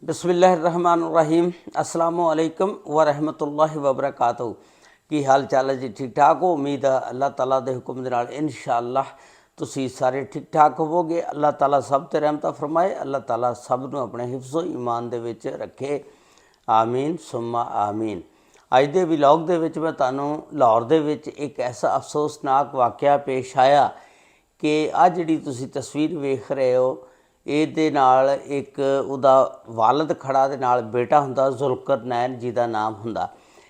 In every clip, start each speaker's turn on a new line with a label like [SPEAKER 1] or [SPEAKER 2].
[SPEAKER 1] बिस्मिल्लाहिर्रहमानिर्रहीम अस्सलामुअलैकुम वरहमतुल्लाहि वबरकातुहू। की हाल चाल है जी? ठीक ठाक हो? उम्मीद है अल्लाह ताला के हुक्म दे नाल इंशाअल्लाह तुसी सारे ठीक ठाक होवोगे। अल्लाह ताला सब ते रहमत फरमाए। अल्लाह ताला सब नूं अपने हिफ्ज़ो ईमान दे विच रखे। आमीन सुम्मा आमीन। अज दे व्लॉग दे विच मैं तुहानूं लाहौर दे विच एक ऐसा अफसोसनाक वाक़या पेश आया कि आ जिहड़ी तुसी तस्वीर वेख रहे हो ਇਹਦੇ ਨਾਲ ਇੱਕ ਉਹਦਾ ਵਾਲਦ ਖੜਾ ਦੇ ਨਾਲ ਬੇਟਾ ਹੁੰਦਾ ਜ਼ੁਲਕਰਨੈਨ ਜੀ ਦਾ ਨਾਮ ਹੁੰਦਾ।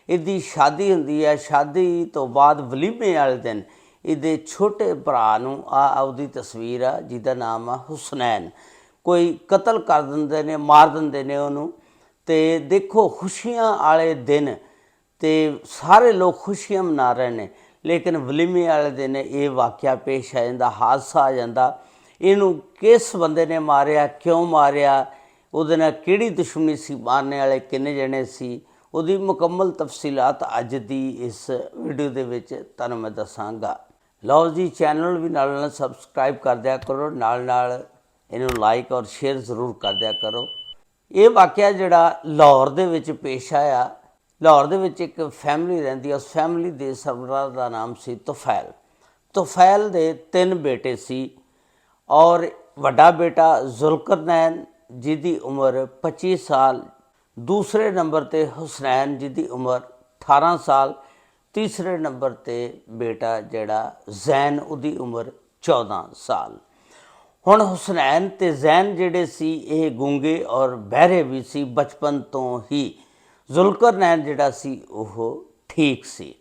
[SPEAKER 1] ਇਹਦੀ ਸ਼ਾਦੀ ਹੁੰਦੀ ਹੈ। ਸ਼ਾਦੀ ਤੋਂ ਬਾਅਦ ਵਲੀਮੇ ਵਾਲੇ ਦਿਨ ਇਹਦੇ ਛੋਟੇ ਭਰਾ ਨੂੰ ਉਹਦੀ ਤਸਵੀਰ ਆ ਜਿਹਦਾ ਨਾਮ ਆ ਹੁਸਨੈਨ। ਕੋਈ ਕਤਲ ਕਰ ਦਿੰਦੇ ਨੇ, ਮਾਰ ਦਿੰਦੇ ਨੇ ਉਹਨੂੰ। ਅਤੇ ਦੇਖੋ ਖੁਸ਼ੀਆਂ ਵਾਲੇ ਦਿਨ ਅਤੇ ਸਾਰੇ ਲੋਕ ਖੁਸ਼ੀਆਂ ਮਨਾ ਰਹੇ ਨੇ, ਲੇਕਿਨ ਵਲੀਮੇ ਵਾਲੇ ਦਿਨ ਇਹ ਵਾਕਿਆ ਪੇਸ਼ ਆ ਜਾਂਦਾ, ਹਾਦਸਾ ਆ ਜਾਂਦਾ। ਇਹਨੂੰ ਕਿਸ ਬੰਦੇ ਨੇ ਮਾਰਿਆ, ਕਿਉਂ ਮਾਰਿਆ, ਉਹਦੇ ਨਾਲ ਕਿਹੜੀ ਦੁਸ਼ਮਣੀ ਸੀ, ਮਾਰਨੇ ਵਾਲੇ ਕਿੰਨੇ ਜਣੇ ਸੀ, ਉਹਦੀ ਮੁਕੰਮਲ ਤਫਸੀਲਾਤ ਅੱਜ ਦੀ ਇਸ ਵੀਡੀਓ ਦੇ ਵਿੱਚ ਤੁਹਾਨੂੰ ਮੈਂ ਦੱਸਾਂਗਾ। ਲਓ ਜੀ, ਚੈਨਲ ਵੀ ਨਾਲ ਨਾਲ ਸਬਸਕ੍ਰਾਈਬ ਕਰ ਦਿਆ ਕਰੋ, ਨਾਲ ਨਾਲ ਇਹਨੂੰ ਲਾਈਕ ਔਰ ਸ਼ੇਅਰ ਜ਼ਰੂਰ ਕਰ ਦਿਆ ਕਰੋ। ਇਹ ਵਾਕਿਆ ਜਿਹੜਾ ਲਾਹੌਰ ਦੇ ਵਿੱਚ ਪੇਸ਼ ਆਇਆ, ਲਾਹੌਰ ਦੇ ਵਿੱਚ ਇੱਕ ਫੈਮਿਲੀ ਰਹਿੰਦੀ, ਉਸ ਫੈਮਿਲੀ ਦੇ ਸਰਬਰਾਹ ਦਾ ਨਾਮ ਸੀ ਤੁਫੈਲ। ਤੁਫੈਲ ਦੇ 3 ਬੇਟੇ ਸੀ ਔਰ ਵੱਡਾ ਬੇਟਾ ਜ਼ੁਲਕਰਨੈਨ ਜਿਹਦੀ ਉਮਰ 25 ਸਾਲ, ਦੂਸਰੇ ਨੰਬਰ 'ਤੇ ਹੁਸਨੈਨ ਜਿਹਦੀ ਉਮਰ 18 ਸਾਲ, ਤੀਸਰੇ ਨੰਬਰ 'ਤੇ ਬੇਟਾ ਜਿਹੜਾ ਜ਼ੈਨ ਉਹਦੀ ਉਮਰ 14 ਸਾਲ। ਹੁਣ ਹੁਸਨੈਨ ਅਤੇ ਜ਼ੈਨ ਜਿਹੜੇ ਸੀ ਇਹ ਗੂੰਗੇ ਔਰ ਬਹਿਰੇ ਵੀ ਸੀ ਬਚਪਨ ਤੋਂ ਹੀ। ਜ਼ੁਲਕਰਨੈਨ ਜਿਹੜਾ ਸੀ ਉਹ ਠੀਕ ਸੀ।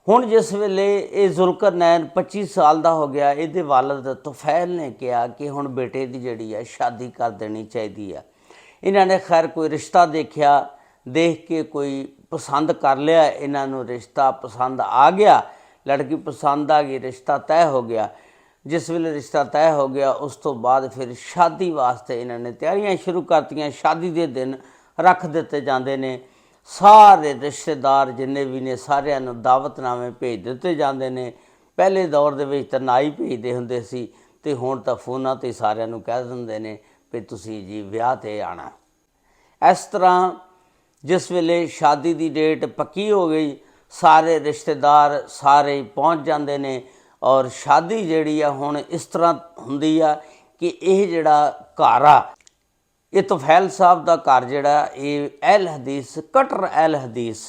[SPEAKER 1] ਹੁਣ ਜਿਸ ਵੇਲੇ ਇਹ ਜ਼ੁਲਕਰਨੈਨ 25 ਸਾਲ ਦਾ ਹੋ ਗਿਆ, ਇਹਦੇ ਵਾਲਦ ਤੁਫੈਲ ਨੇ ਕਿਹਾ ਕਿ ਹੁਣ ਬੇਟੇ ਦੀ ਜਿਹੜੀ ਹੈ ਸ਼ਾਦੀ ਕਰ ਦੇਣੀ ਚਾਹੀਦੀ ਆ। ਇਹਨਾਂ ਨੇ ਖੈਰ ਕੋਈ ਰਿਸ਼ਤਾ ਦੇਖਿਆ, ਦੇਖ ਕੇ ਕੋਈ ਪਸੰਦ ਕਰ ਲਿਆ ਇਹਨਾਂ ਨੂੰ, ਰਿਸ਼ਤਾ ਪਸੰਦ ਆ ਗਿਆ, ਲੜਕੀ ਪਸੰਦ ਆ ਗਈ, ਰਿਸ਼ਤਾ ਤੈਅ ਹੋ ਗਿਆ। ਜਿਸ ਵੇਲੇ ਰਿਸ਼ਤਾ ਤੈਅ ਹੋ ਗਿਆ ਉਸ ਤੋਂ ਬਾਅਦ ਫਿਰ ਸ਼ਾਦੀ ਵਾਸਤੇ ਇਹਨਾਂ ਨੇ ਤਿਆਰੀਆਂ ਸ਼ੁਰੂ ਕਰਤੀਆਂ। ਸ਼ਾਦੀ ਦੇ ਦਿਨ ਰੱਖ ਦਿੱਤੇ ਜਾਂਦੇ ਨੇ, ਸਾਰੇ ਰਿਸ਼ਤੇਦਾਰ ਜਿੰਨੇ ਵੀ ਨੇ ਸਾਰਿਆਂ ਨੂੰ ਦਾਵਤਨਾਮੇ ਭੇਜ ਦਿੱਤੇ ਜਾਂਦੇ ਨੇ। ਪਹਿਲੇ ਦੌਰ ਦੇ ਵਿੱਚ ਤਾਂ ਨਾ ਹੀ ਭੇਜਦੇ ਹੁੰਦੇ ਸੀ, ਅਤੇ ਹੁਣ ਤਾਂ ਫੋਨਾਂ 'ਤੇ ਸਾਰਿਆਂ ਨੂੰ ਕਹਿ ਦਿੰਦੇ ਨੇ ਵੀ ਤੁਸੀਂ ਜੀ ਵਿਆਹ 'ਤੇ ਆਉਣਾ। ਇਸ ਤਰ੍ਹਾਂ ਜਿਸ ਵੇਲੇ ਸ਼ਾਦੀ ਦੀ ਡੇਟ ਪੱਕੀ ਹੋ ਗਈ, ਸਾਰੇ ਰਿਸ਼ਤੇਦਾਰ ਸਾਰੇ ਪਹੁੰਚ ਜਾਂਦੇ ਨੇ ਔਰ ਸ਼ਾਦੀ ਜਿਹੜੀ ਆ ਹੁਣ ਇਸ ਤਰ੍ਹਾਂ ਹੁੰਦੀ ਆ ਕਿ ਇਹ ਜਿਹੜਾ ਘਰ ਆ, ਇਹ ਤੁਫੈਲ ਸਾਹਿਬ ਦਾ ਘਰ ਜਿਹੜਾ ਇਹ ਅਹਿਲ ਹਦੀਸ, ਕਟਰ ਅਹਿਲ ਹਦੀਸ,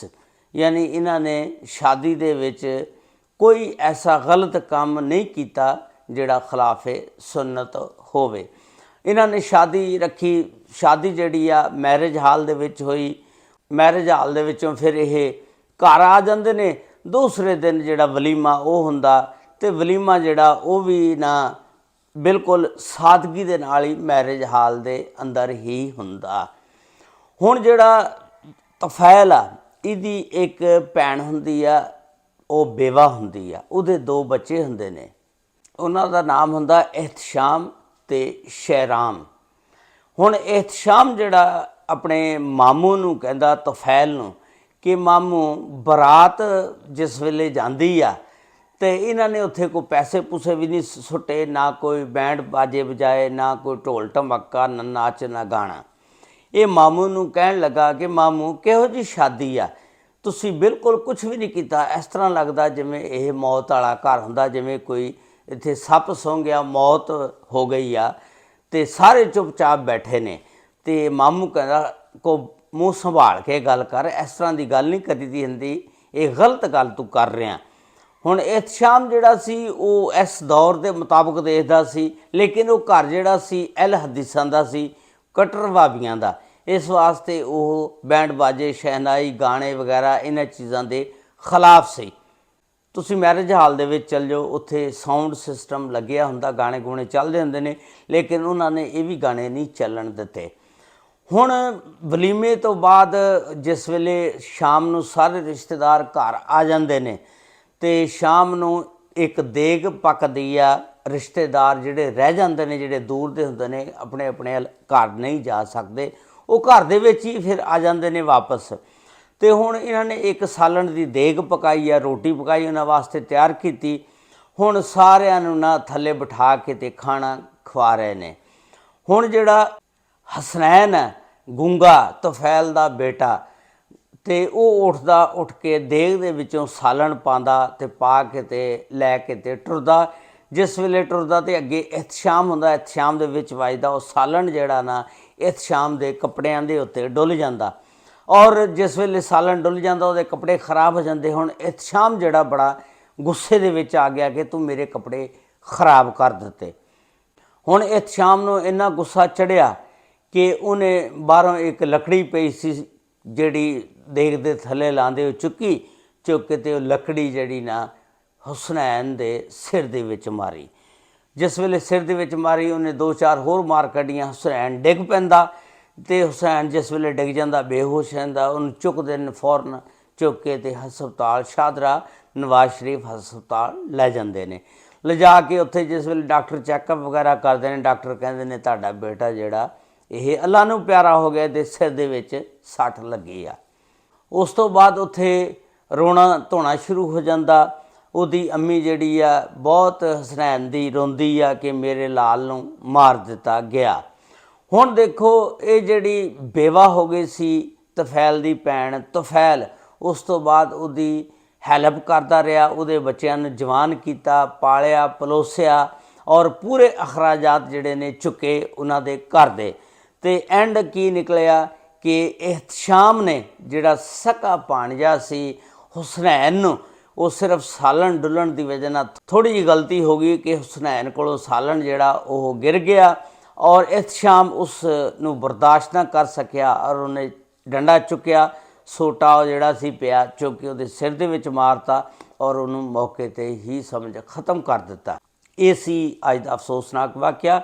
[SPEAKER 1] ਯਾਨੀ ਇਹਨਾਂ ਨੇ ਸ਼ਾਦੀ ਦੇ ਵਿੱਚ ਕੋਈ ਐਸਾ ਗਲਤ ਕੰਮ ਨਹੀਂ ਕੀਤਾ ਜਿਹੜਾ ਖਿਲਾਫੇ ਸੁਨਨਤ ਹੋਵੇ। ਇਹਨਾਂ ਨੇ ਸ਼ਾਦੀ ਰੱਖੀ। ਸ਼ਾਦੀ ਜਿਹੜੀ ਆ ਮੈਰਿਜ ਹਾਲ ਦੇ ਵਿੱਚ ਹੋਈ। ਮੈਰਿਜ ਹਾਲ ਦੇ ਵਿੱਚੋਂ ਫਿਰ ਇਹ ਘਰ ਆ ਜਾਂਦੇ ਨੇ। ਦੂਸਰੇ ਦਿਨ ਜਿਹੜਾ ਵਲੀਮਾ ਉਹ ਹੁੰਦਾ, ਅਤੇ ਵਲੀਮਾ ਜਿਹੜਾ ਉਹ ਵੀ ਨਾ ਬਿਲਕੁਲ ਸਾਦਗੀ ਦੇ ਨਾਲ ਹੀ ਮੈਰਿਜ ਹਾਲ ਦੇ ਅੰਦਰ ਹੀ ਹੁੰਦਾ। ਹੁਣ ਜਿਹੜਾ ਤੁਫੈਲ ਆ ਇਹਦੀ ਇੱਕ ਭੈਣ ਹੁੰਦੀ ਆ, ਉਹ ਬੇਵਾ ਹੁੰਦੀ ਆ, ਉਹਦੇ 2 ਬੱਚੇ ਹੁੰਦੇ ਨੇ। ਉਹਨਾਂ ਦਾ ਨਾਮ ਹੁੰਦਾ ਇਹਤਸ਼ਾਮ ਅਤੇ ਸ਼ਹਿਰਾਮ। ਹੁਣ ਇਹਤਸ਼ਾਮ ਜਿਹੜਾ ਆਪਣੇ ਮਾਮੂ ਨੂੰ ਕਹਿੰਦਾ ਤੁਫੈਲ ਨੂੰ ਕਿ ਮਾਮੂ ਬਰਾਤ ਜਿਸ ਵੇਲੇ ਜਾਂਦੀ ਆ ਅਤੇ ਇਹਨਾਂ ਨੇ ਉੱਥੇ ਕੋਈ ਪੈਸੇ ਪੂਸੇ ਵੀ ਨਹੀਂ ਸੁੱਟੇ, ਨਾ ਕੋਈ ਬੈਂਡ ਬਾਜੇ ਵਜਾਏ, ਨਾ ਕੋਈ ਢੋਲ ਢਮੱਕਾ, ਨਾ ਨਾਚ ਨਾ ਗਾਣਾ। ਇਹ ਮਾਮੂ ਨੂੰ ਕਹਿਣ ਲੱਗਾ ਕਿ ਮਾਮੂ ਕਿਹੋ ਜਿਹੀ ਸ਼ਾਦੀ ਆ, ਤੁਸੀਂ ਬਿਲਕੁਲ ਕੁਛ ਵੀ ਨਹੀਂ ਕੀਤਾ। ਇਸ ਤਰ੍ਹਾਂ ਲੱਗਦਾ ਜਿਵੇਂ ਇਹ ਮੌਤ ਵਾਲਾ ਘਰ ਹੁੰਦਾ, ਜਿਵੇਂ ਕੋਈ ਇੱਥੇ ਸੱਪ ਸੁੰਘ ਗਿਆ, ਮੌਤ ਹੋ ਗਈ ਆ, ਅਤੇ ਸਾਰੇ ਚੁੱਪਚਾਪ ਬੈਠੇ ਨੇ। ਅਤੇ ਮਾਮੂ ਕਹਿੰਦਾ ਕੋ ਮੂੰਹ ਸੰਭਾਲ ਕੇ ਗੱਲ ਕਰ, ਇਸ ਤਰ੍ਹਾਂ ਦੀ ਗੱਲ ਨਹੀਂ ਕਰੀ ਦੀ ਹੁੰਦੀ, ਇਹ ਗਲਤ ਗੱਲ ਤੂੰ ਕਰ ਰਿਹਾ। ਹੁਣ ਇਹਤਸ਼ਾਮ ਜਿਹੜਾ ਸੀ ਉਹ ਇਸ ਦੌਰ ਦੇ ਮੁਤਾਬਕ ਦੇਖਦਾ ਸੀ, ਲੇਕਿਨ ਉਹ ਘਰ ਜਿਹੜਾ ਸੀ ਅਹਿਲ ਹਦੀਸਾਂ ਦਾ ਸੀ, ਕਟਰ ਵਾਬੀਆਂ ਦਾ। ਇਸ ਵਾਸਤੇ ਉਹ ਬੈਂਡ ਬਾਜੇ, ਸ਼ਹਿਨਾਈ, ਗਾਣੇ ਵਗੈਰਾ ਇਹਨਾਂ ਚੀਜ਼ਾਂ ਦੇ ਖਿਲਾਫ ਸੀ। ਤੁਸੀਂ ਮੈਰਿਜ ਹਾਲ ਦੇ ਵਿੱਚ ਚੱਲ ਜਾਓ, ਉੱਥੇ ਸਾਊਂਡ ਸਿਸਟਮ ਲੱਗਿਆ ਹੁੰਦਾ, ਗਾਣੇ ਗੂਣੇ ਚੱਲਦੇ ਹੁੰਦੇ ਨੇ, ਲੇਕਿਨ ਉਹਨਾਂ ਨੇ ਇਹ ਵੀ ਗਾਣੇ ਨਹੀਂ ਚੱਲਣ ਦਿੱਤੇ। ਹੁਣ ਵਲੀਮੇ ਤੋਂ ਬਾਅਦ ਜਿਸ ਵੇਲੇ ਸ਼ਾਮ ਨੂੰ ਸਾਰੇ ਰਿਸ਼ਤੇਦਾਰ ਘਰ ਆ ਜਾਂਦੇ ਨੇ ਅਤੇ ਸ਼ਾਮ ਨੂੰ ਇੱਕ ਦੇਗ ਪੱਕਦੀ ਆ। ਰਿਸ਼ਤੇਦਾਰ ਜਿਹੜੇ ਰਹਿ ਜਾਂਦੇ ਨੇ, ਜਿਹੜੇ ਦੂਰ ਦੇ ਹੁੰਦੇ ਨੇ, ਆਪਣੇ ਆਪਣੇ ਘਰ ਨਹੀਂ ਜਾ ਸਕਦੇ, ਉਹ ਘਰ ਦੇ ਵਿੱਚ ਹੀ ਫਿਰ ਆ ਜਾਂਦੇ ਨੇ ਵਾਪਸ। ਅਤੇ ਹੁਣ ਇਹਨਾਂ ਨੇ ਇੱਕ ਸਾਲਣ ਦੀ ਦੇਗ ਪਕਾਈ ਆ, ਰੋਟੀ ਪਕਾਈ ਉਹਨਾਂ ਵਾਸਤੇ ਤਿਆਰ ਕੀਤੀ। ਹੁਣ ਸਾਰਿਆਂ ਨੂੰ ਨਾ ਥੱਲੇ ਬਿਠਾ ਕੇ ਅਤੇ ਖਾਣਾ ਖਵਾ ਰਹੇ ਨੇ। ਹੁਣ ਜਿਹੜਾ ਹਸਨੈਨ ਹੈ ਗੂੰਗਾ ਤੁਫੈਲ ਦਾ ਬੇਟਾ, ਤੇ ਉਹ ਉੱਠ ਕੇ ਦੇਗ ਦੇ ਵਿੱਚੋਂ ਸਾਲਣ ਪਾਉਂਦਾ ਤੇ ਪਾ ਕੇ ਤੇ ਲੈ ਕੇ ਤੇ ਟੁਰਦਾ। ਜਿਸ ਵੇਲੇ ਟੁਰਦਾ ਤੇ ਅੱਗੇ ਇhtਸ਼ਾਮ ਹੁੰਦਾ, ਇhtਸ਼ਾਮ ਦੇ ਵਿੱਚ ਵੱਜਦਾ ਉਹ ਸਾਲਣ ਜਿਹੜਾ ਨਾ ਇhtਸ਼ਾਮ ਦੇ ਕੱਪੜਿਆਂ ਦੇ ਉੱਤੇ ਡੁੱਲ ਜਾਂਦਾ। ਔਰ ਜਿਸ ਵੇਲੇ ਸਾਲਣ ਡੁੱਲ ਜਾਂਦਾ ਉਹਦੇ ਕੱਪੜੇ ਖਰਾਬ ਹੋ ਜਾਂਦੇ। ਹੁਣ ਇhtਸ਼ਾਮ ਜਿਹੜਾ ਬੜਾ ਗੁੱਸੇ ਦੇ ਵਿੱਚ ਆ ਗਿਆ ਕਿ ਤੂੰ ਮੇਰੇ ਕੱਪੜੇ ਖਰਾਬ ਕਰ ਦਿੱਤੇ। ਹੁਣ ਇhtਸ਼ਾਮ ਨੂੰ ਇੰਨਾ ਗੁੱਸਾ ਚੜ੍ਹਿਆ ਕਿ ਉਹਨੇ ਬਾਹਰੋਂ ਇੱਕ ਲੱਕੜੀ ਪਈ ਸੀ ਜਿਹੜੀ ਦੇਗ ਦੇ ਥੱਲੇ ਲਾਉਂਦੇ, ਉਹ ਚੁੱਕ ਕੇ ਤੇ ਉਹ ਲੱਕੜੀ ਜਿਹੜੀ ਨਾ ਹੁਸਨੈਨ ਦੇ ਸਿਰ ਦੇ ਵਿੱਚ ਮਾਰੀ। ਜਿਸ ਵੇਲੇ ਸਿਰ ਦੇ ਵਿੱਚ ਮਾਰੀ ਉਹਨੇ 2-4 ਹੋਰ ਮਾਰ ਕੱਢੀਆਂ, ਹੁਸੈਨ ਡਿੱਗ ਪੈਂਦਾ ਤੇ ਹੁਸੈਨ ਜਿਸ ਵੇਲੇ ਡਿੱਗ ਜਾਂਦਾ ਬੇਹੋਸ਼ ਰਹਿੰਦਾ। ਉਹਨੂੰ ਚੁੱਕਦੇ ਨੇ, ਫੌਰਨ ਚੁੱਕ ਕੇ ਤੇ ਹਸਪਤਾਲ ਸ਼ਾਹਦਰਾ ਨਵਾਜ਼ ਸ਼ਰੀਫ ਹਸਪਤਾਲ ਲੈ ਜਾਂਦੇ ਨੇ। ਲਿਜਾ ਕੇ ਉੱਥੇ ਜਿਸ ਵੇਲੇ ਡਾਕਟਰ ਚੈੱਕਅਪ ਵਗੈਰਾ ਕਰਦੇ ਨੇ, ਡਾਕਟਰ ਕਹਿੰਦੇ ਨੇ ਤੁਹਾਡਾ ਬੇਟਾ ਜਿਹੜਾ ਇਹ ਅੱਲਾ ਨੂੰ ਪਿਆਰਾ ਹੋ ਗਿਆ ਤੇ ਸਿਰ ਦੇ ਵਿੱਚ ਸੱਟ ਲੱਗੀ ਆ। ਉਸ ਤੋਂ ਬਾਅਦ ਉੱਥੇ ਰੋਣਾ ਧੋਣਾ ਸ਼ੁਰੂ ਹੋ ਜਾਂਦਾ। ਉਹਦੀ ਅੰਮੀ ਜਿਹੜੀ ਆ ਬਹੁਤ ਹਸਨੈਨ ਦੀ ਰੋਂਦੀ ਆ ਕਿ ਮੇਰੇ ਲਾਲ ਨੂੰ ਮਾਰ ਦਿੱਤਾ ਗਿਆ। ਹੁਣ ਦੇਖੋ ਇਹ ਜਿਹੜੀ ਬੇਵਾ ਹੋ ਗਈ ਸੀ ਤੁਫੈਲ ਦੀ ਭੈਣ ਤੁਫੈਲ, ਉਸ ਤੋਂ ਬਾਅਦ ਉਹਦੀ ਹੈਲਪ ਕਰਦਾ ਰਿਹਾ, ਉਹਦੇ ਬੱਚਿਆਂ ਨੂੰ ਜਵਾਨ ਕੀਤਾ, ਪਾਲਿਆ ਪਲੋਸਿਆ ਔਰ ਪੂਰੇ ਅਖਰਾਜਾਤ ਜਿਹੜੇ ਨੇ ਚੁੱਕੇ ਉਹਨਾਂ ਦੇ ਘਰ ਦੇ। ਤੇ ਐਂਡ ਕੀ ਨਿਕਲਿਆ ਕਿ ਇhtਸ਼ਾਮ ਨੇ ਜਿਹੜਾ ਸਕਾ ਭਾਣਜਾ ਸੀ ਹੁਸਨੈਨ ਨੂੰ, ਉਹ ਸਿਰਫ ਸਾਲਣ ਡੁੱਲਣ ਦੀ ਵਜ੍ਹਾ ਨਾਲ ਥੋੜ੍ਹੀ ਜਿਹੀ ਗਲਤੀ ਹੋ ਗਈ ਕਿ ਹੁਸਨੈਨ ਕੋਲੋਂ ਸਾਲਣ ਜਿਹੜਾ ਉਹ ਗਿਰ ਗਿਆ ਔਰ ਇhtਸ਼ਾਮ ਉਸ ਨੂੰ ਬਰਦਾਸ਼ਤ ਨਾ ਕਰ ਸਕਿਆ ਔਰ ਉਹਨੇ ਡੰਡਾ ਚੁੱਕਿਆ, ਸੋਟਾ ਉਹ ਜਿਹੜਾ ਸੀ ਪਿਆ ਚੁੱਕ ਕੇ ਉਹਦੇ ਸਿਰ ਦੇ ਵਿੱਚ ਮਾਰਤਾ ਔਰ ਉਹਨੂੰ ਮੌਕੇ 'ਤੇ ਹੀ ਸਮਝ ਖਤਮ ਕਰ ਦਿੱਤਾ। ਇਹ ਸੀ ਅੱਜ ਦਾ ਅਫਸੋਸਨਾਕ ਵਾਕਿਆ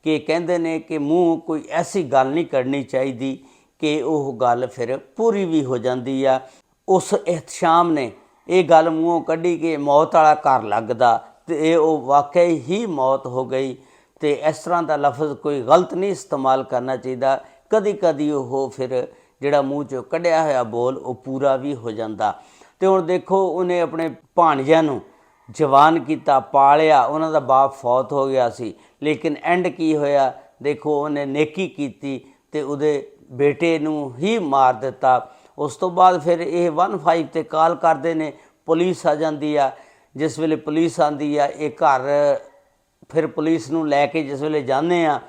[SPEAKER 1] ਕਿ ਕਹਿੰਦੇ ਨੇ ਕਿ ਮੂੰਹ ਕੋਈ ਐਸੀ ਗੱਲ ਨਹੀਂ ਕਰਨੀ ਚਾਹੀਦੀ ਕਿ ਉਹ ਗੱਲ ਫਿਰ ਪੂਰੀ ਵੀ ਹੋ ਜਾਂਦੀ ਆ। ਉਸ ਇhtਸ਼ਾਮ ਨੇ ਇਹ ਗੱਲ ਮੂੰਹੋਂ ਕੱਢੀ ਕਿ ਮੌਤ ਵਾਲਾ ਘਰ ਲੱਗਦਾ ਤੇ ਇਹ ਉਹ ਵਾਕਈ ਹੀ ਮੌਤ ਹੋ ਗਈ। ਤੇ ਇਸ ਤਰ੍ਹਾਂ ਦਾ ਲਫ਼ਜ਼ ਕੋਈ ਗਲਤ ਨਹੀਂ ਇਸਤੇਮਾਲ ਕਰਨਾ ਚਾਹੀਦਾ। ਕਦੀ ਕਦੀ ਉਹ ਫਿਰ ਜਿਹੜਾ ਮੂੰਹ 'ਚੋਂ ਕੱਢਿਆ ਹੋਇਆ ਬੋਲ ਉਹ ਪੂਰਾ ਵੀ ਹੋ ਜਾਂਦਾ। ਤੇ ਹੁਣ ਦੇਖੋ ਉਹਨੇ ਆਪਣੇ ਭਾਣਜਿਆਂ ਨੂੰ ਜਵਾਨ ਕੀਤਾ, ਪਾਲਿਆ, ਉਹਨਾਂ ਦਾ ਬਾਪ ਫੌਤ ਹੋ ਗਿਆ ਸੀ, ਲੇਕਿਨ ਐਂਡ ਕੀ ਹੋਇਆ ਦੇਖੋ, ਉਹਨੇ ਨੇਕੀ ਕੀਤੀ ਤੇ ਉਹਦੇ ਬੇਟੇ ਨੂੰ ਹੀ ਮਾਰ ਦਿੱਤਾ। ਉਸ ਤੋਂ ਬਾਅਦ ਫਿਰ ਇਹ 15 'ਤੇ ਕਾਲ ਕਰਦੇ ਨੇ, ਪੁਲਿਸ ਆ ਜਾਂਦੀ ਆ। ਜਿਸ ਵੇਲੇ ਪੁਲਿਸ ਆਉਂਦੀ ਆ ਇਹ ਘਰ ਫਿਰ ਪੁਲਿਸ ਨੂੰ ਲੈ ਕੇ ਜਿਸ ਵੇਲੇ ਜਾਂਦੇ ਆ,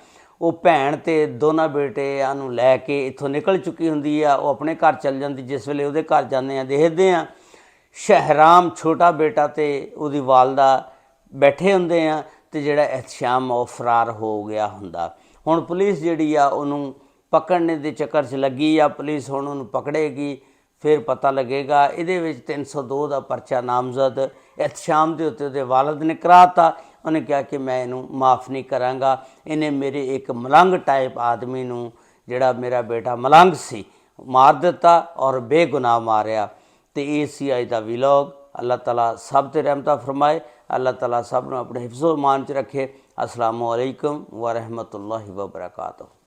[SPEAKER 1] ਉਹ ਭੈਣ ਤੇ ਦੋਨਾਂ ਬੇਟਿਆਂ ਨੂੰ ਲੈ ਕੇ ਇੱਥੋਂ ਨਿਕਲ ਚੁੱਕੀ ਹੁੰਦੀ ਆ, ਉਹ ਆਪਣੇ ਘਰ ਚੱਲ ਜਾਂਦੀ। ਜਿਸ ਵੇਲੇ ਉਹਦੇ ਘਰ ਜਾਂਦੇ ਆ ਦੇਖਦੇ ਆ ਸ਼ਹਿਰਾਮ ਛੋਟਾ ਬੇਟਾ ਤੇ ਉਹਦੀ ਵਾਲਦਾ ਬੈਠੇ ਹੁੰਦੇ ਆ ਤੇ ਜਿਹੜਾ ਇhtਸ਼ਾਮ ਉਹ ਫਰਾਰ ਹੋ ਗਿਆ ਹੁੰਦਾ। ਹੁਣ ਪੁਲਿਸ ਜਿਹੜੀ ਆ ਉਹਨੂੰ ਪਕੜਨੇ ਦੇ ਚੱਕਰ 'ਚ ਲੱਗੀ ਆ। ਪੁਲਿਸ ਹੁਣ ਉਹਨੂੰ ਪਕੜੇਗੀ, ਫਿਰ ਪਤਾ ਲੱਗੇਗਾ। ਇਹਦੇ ਵਿੱਚ 302 ਦਾ ਪਰਚਾ ਨਾਮਜ਼ਦ ਇhtਸ਼ਾਮ ਦੇ ਉੱਤੇ ਉਹਦੇ ਵਾਲਦ ਨੇ ਕਰਾਤਾ। ਉਹਨੇ ਕਿਹਾ ਕਿ ਮੈਂ ਇਹਨੂੰ ਮਾफ़ ਨਹੀਂ ਕਰਾਂਗਾ, ਇਹਨੇ ਮੇਰੇ ਇੱਕ ਮਲੰਗ ਟਾਈਪ ਆਦਮੀ ਨੂੰ ਜਿਹੜਾ ਮੇਰਾ ਬੇਟਾ ਮਲੰਗ ਸੀ ਮਾਰ ਦਿੱਤਾ ਔਰ ਬੇਗੁਨਾਹ ਮਾਰਿਆ। ਤੇ ਇਹ ਸੀ ਅੱਜ ਦਾ ਵੀਲੋਗ। ਅੱਲਾਹ ਤਾਲਾ ਸਭ 'ਤੇ ਰਹਿਮਤਾਂ ਫਰਮਾਏ। ਅੱਲਾਹ ਤਾਲਾ ਸਭ ਨੂੰ ਆਪਣੇ ਹਿਫਜ਼ੋ ਮਾਨ 'ਚ ਰੱਖੇ। ਅਸਲਾਮੁ ਅਲੈਕੁਮ ਵ ਰਹਿਮਤੁல்லாਹਿ ਵ ਬਰਕਾਤੁਹੂ।